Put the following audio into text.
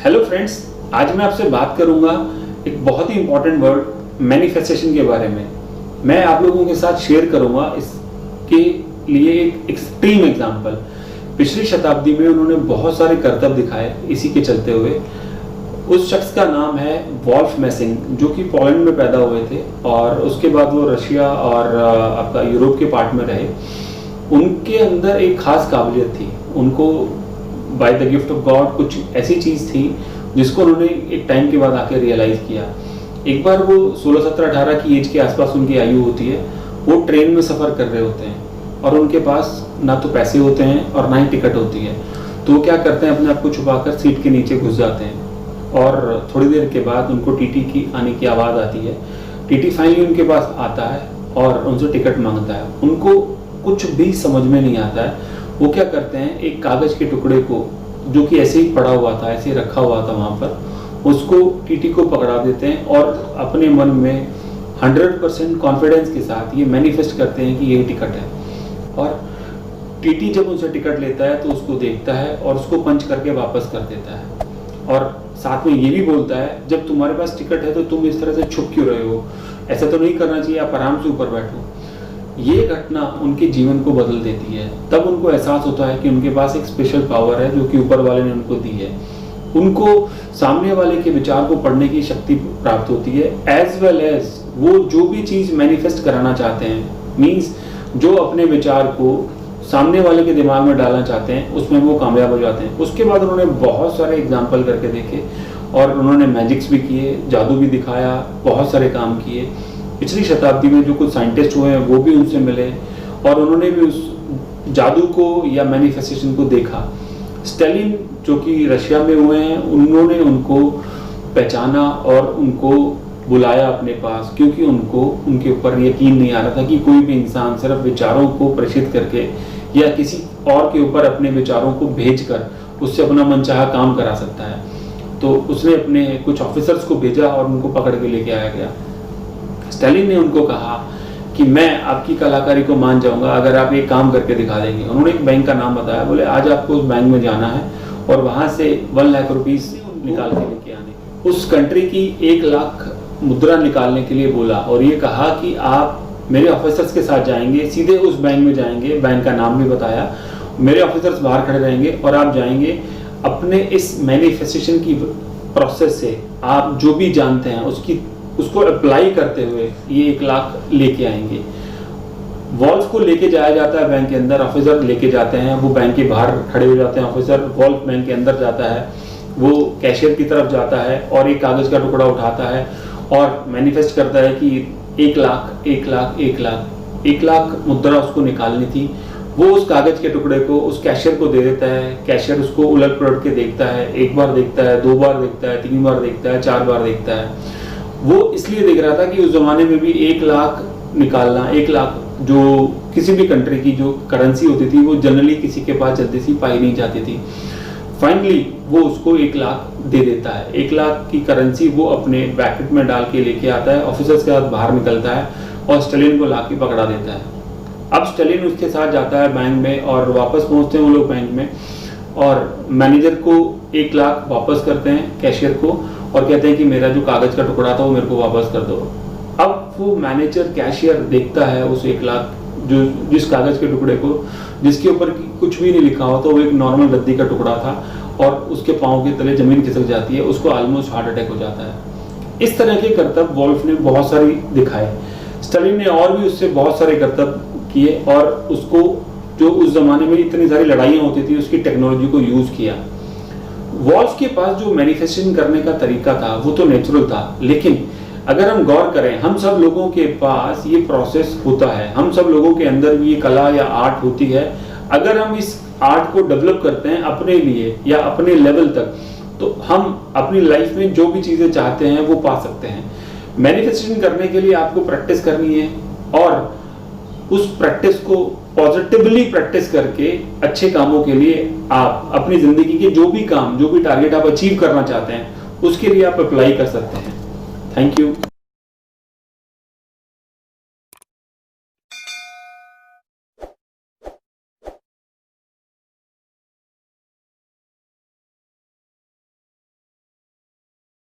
Hello friends, आज मैं आपसे बात करूंगा एक बहुत ही इंपॉर्टेंट वर्ड मैनिफेस्टेशन के बारे में। मैं आप लोगों के साथ शेयर करूंगा इसके लिए एक एक्सट्रीम एग्जांपल। पिछली शताब्दी में उन्होंने बहुत सारे करतब दिखाए इसी के चलते हुए। उस शख्स का नाम है वॉल्फ मैसिंग, जो कि पोलैंड में पैदा हुए थे और उसके बाद वो रशिया और आपका यूरोप के पार्ट में रहे। उनके अंदर एक खास काबिलियत थी। उनको by the gift of God कुछ ऐसी चीज़ थी जिसको उन्होंने एक टाइम के बाद आके रियलाइज़ किया। एक बार वो 16, 17, 18 की एज के आसपास उनकी आयु होती है। वो ट्रेन में सफ़र कर रहे होते हैं और उनके पास ना तो पैसे होते हैं और ना ही टिकट होती है। तो वो क्या करते हैं, अपने आप को छुपाकर सीट के नीचे घुस जाते हैं और थोड़ी देर के बाद उनको टीटी की आने की आवाज़ आती है। टीटी फाइनली उनके पास आता है और उनसे टिकट मांगता है। उनको कुछ भी समझ में नहीं आता है। वो क्या करते हैं, एक कागज़ के टुकड़े को जो कि ऐसे ही पड़ा हुआ था, ऐसे ही रखा हुआ था वहाँ पर, उसको टीटी को पकड़ा देते हैं और अपने मन में 100% कॉन्फिडेंस के साथ ये मैनिफेस्ट करते हैं कि यही टिकट है। और टीटी जब उनसे टिकट लेता है तो उसको देखता है और उसको पंच करके वापस कर देता है और साथ में ये भी बोलता है, जब तुम्हारे पास टिकट है तो तुम इस तरह से छुप क्यों रहे हो, ऐसा तो नहीं करना चाहिए, आप आराम से ऊपर बैठो। ये घटना उनके जीवन को बदल देती है। तब उनको एहसास होता है कि उनके पास एक स्पेशल पावर है जो कि ऊपर वाले ने उनको दी है। उनको सामने वाले के विचार को पढ़ने की शक्ति प्राप्त होती है, एज वेल एज वो जो भी चीज़ मैनिफेस्ट कराना चाहते हैं, मीन्स जो अपने विचार को सामने वाले के दिमाग में डालना चाहते हैं उसमें वो कामयाब हो जाते हैं। उसके बाद उन्होंने बहुत सारे एग्जाम्पल करके देखे और उन्होंने मैजिक्स भी किए, जादू भी दिखाया, बहुत सारे काम किए। पिछली शताब्दी में जो कुछ साइंटिस्ट हुए हैं वो भी उनसे मिले और उन्होंने भी उस जादू को या मैनिफेस्टेशन को देखा। स्टालिन जो कि रशिया में हुए हैं, उन्होंने उनको पहचाना और उनको बुलाया अपने पास, क्योंकि उनको उनके ऊपर यकीन नहीं आ रहा था कि कोई भी इंसान सिर्फ विचारों को प्रेषित करके या किसी और के ऊपर अपने विचारों को भेजकर उससे अपना मनचाहा काम करा सकता है। तो उसने अपने कुछ ऑफिसर्स को भेजा और उनको पकड़ के लेके आया गया। स्टालिन ने उनको कहा कि मैं आपकी कलाकारी को मान जाऊंगा अगर आप एक काम करके दिखा देंगे। उन्होंने एक बैंक का नाम बताया, बोले आज आपको उस बैंक में जाना है और वहां से 1 लाख रुपीस निकाल के लेके आने। उस कंट्री की 1 लाख मुद्रा निकालने के लिए बोला और ये कहा कि आप मेरे ऑफिसर्स के साथ जाएंगे, सीधे उस बैंक में जाएंगे। बैंक का नाम भी बताया। मेरे ऑफिसर्स बाहर खड़े रहेंगे और आप जाएंगे, अपने इस मैनिफेस्टेशन की प्रोसेस से आप जो भी जानते हैं उसको अप्लाई करते हुए ये 1 लाख लेके आएंगे। वॉल्फ को लेके जाया जाता है बैंक के अंदर, ऑफिसर लेके जाते हैं, वो बैंक के बाहर खड़े हो जाते हैं ऑफिसर। वॉल्फ बैंक के अंदर जाता है, वो कैशियर की तरफ जाता है और एक कागज का टुकड़ा उठाता है और मैनिफेस्ट करता है कि 1 लाख 1 लाख 1 लाख 1 लाख मुद्रा उसको निकालनी थी। वो उस कागज के टुकड़े को उस कैशियर को दे देता है। कैशियर उसको उलट पलट के देखता है, 1 बार देखता है, 2 बार देखता है, 3 बार देखता है, 4 बार देखता है। वो इसलिए देख रहा था कि उस जमाने में भी 1 लाख निकालना, 1 लाख जो किसी भी कंट्री की जो करेंसी होती थी वो जनरली किसी के पास जल्दी से पाई नहीं जाती थी। फाइनली वो उसको 1 लाख दे देता है। 1 लाख की करेंसी वो अपने पैकेट में डाल के लेके आता है, ऑफिसर्स के साथ बाहर निकलता है और स्टालिन को लाके पकड़ा देता है। अब स्टालिन उसके साथ जाता है बैंक में और वापस पहुंचते हैं वो लोग बैंक में और मैनेजर को 1 लाख वापस करते हैं कैशियर को और कहते हैं कि मेरा जो कागज का टुकड़ा था वो मेरे को वापस कर दो। अब वो मैनेजर कैशियर देखता है उस 1 लाख जो जिस कागज के टुकड़े को, जिसके ऊपर कुछ भी नहीं लिखा हो, तो वो एक नॉर्मल रद्दी का टुकड़ा था और उसके पाँव के तले जमीन खिसक जाती है, उसको ऑलमोस्ट हार्ट अटैक हो जाता है। इस तरह के करतब वॉल्फ ने बहुत सारी दिखाए। स्टालिन ने और भी उससे बहुत सारे करतब किए और उसको जो उस जमाने में इतनी सारी लड़ाइयाँ होती थी उसकी टेक्नोलॉजी को यूज किया। वॉल्फ के पास जो मैनिफेस्टेशन करने का तरीका था वो तो नेचुरल था, लेकिन अगर हम गौर करें, हम सब लोगों के पास ये प्रोसेस होता है, हम सब लोगों के अंदर भी ये कला या आर्ट होती है। अगर हम इस आर्ट को डेवलप करते हैं अपने लिए या अपने लेवल तक, तो हम अपनी लाइफ में जो भी चीज़ें चाहते हैं वो पा सकते हैं। मैनिफेस्टेशन करने के लिए आपको प्रैक्टिस करनी है और उस प्रैक्टिस को पॉजिटिवली प्रैक्टिस करके अच्छे कामों के लिए आप अपनी जिंदगी के जो भी काम, जो भी टारगेट आप अचीव करना चाहते हैं उसके लिए आप अप्लाई कर सकते हैं। Thank you.